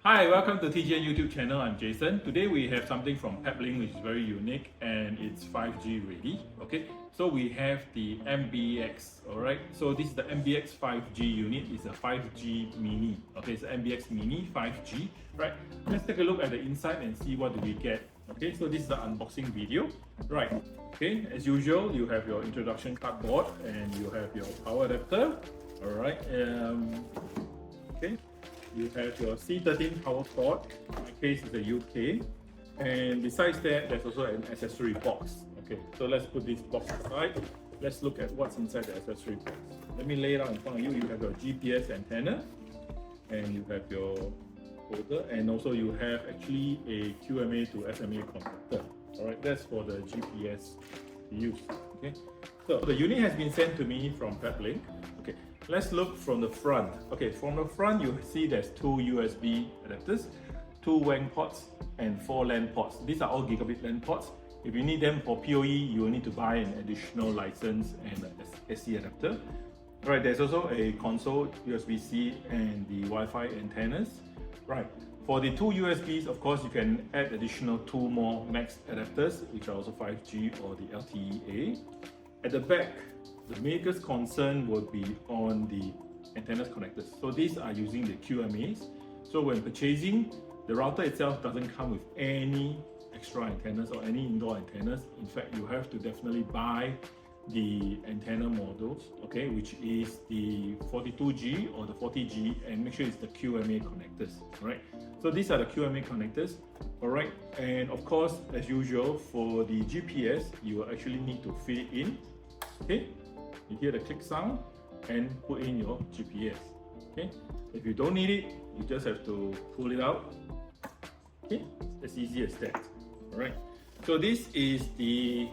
Hi, welcome to TGN YouTube channel. I'm Jason. Today we have something from Peplink which is very unique and it's 5G ready. Okay, so we have the MBX. Alright, so this is the MBX 5G unit. It's a 5G mini. Okay, it's an MBX Mini 5G. Right, let's take a look at the inside and see what do we get. Okay, so this is the unboxing video. Right, okay, as usual, you have your introduction cardboard and you have your power adapter. Alright, okay. You have your C13 power cord, in my case it's a UK, and besides that there's also an accessory box. Okay, so let's put this box aside. Let's look at what's inside the accessory box. Let me lay it out in front of you. You have your GPS antenna, and you have your holder, and also you have actually a QMA to SMA converter. Alright, that's for the GPS use. Okay, so the unit has been sent to me from Peplink. Okay, let's look from the front. Okay, from the front you see there's two USB adapters, two WAN ports and 4 LAN ports. These are all gigabit LAN ports. If you need them for PoE, you will need to buy an additional license and an SC adapter. Right, there's also a console USB-C and the Wi-Fi antennas. Right, for the two USBs, of course, you can add additional two more Max adapters, which are also 5G or the LTE-A. At the back, the maker's concern will be on the antennas connectors. So these are using the QMAs. So when purchasing, the router itself doesn't come with any extra antennas or any indoor antennas. In fact, you have to definitely buy the antenna models, okay, which is the 42G or the 40G, and make sure it's the QMA connectors, right? So these are the QMA connectors, all right? And of course, as usual, for the GPS, you will actually need to fit it in, okay? You hear the click sound and put in your GPS, okay? If you don't need it, you just have to pull it out, okay? As easy as that, all right? So this is the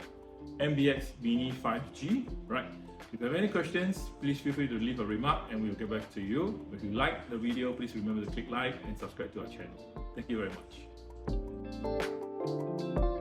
MBX Mini 5G, right? If you have any questions, please feel free to leave a remark and we'll get back to you. If you like the video, please remember to click like and subscribe to our channel. Thank you very much.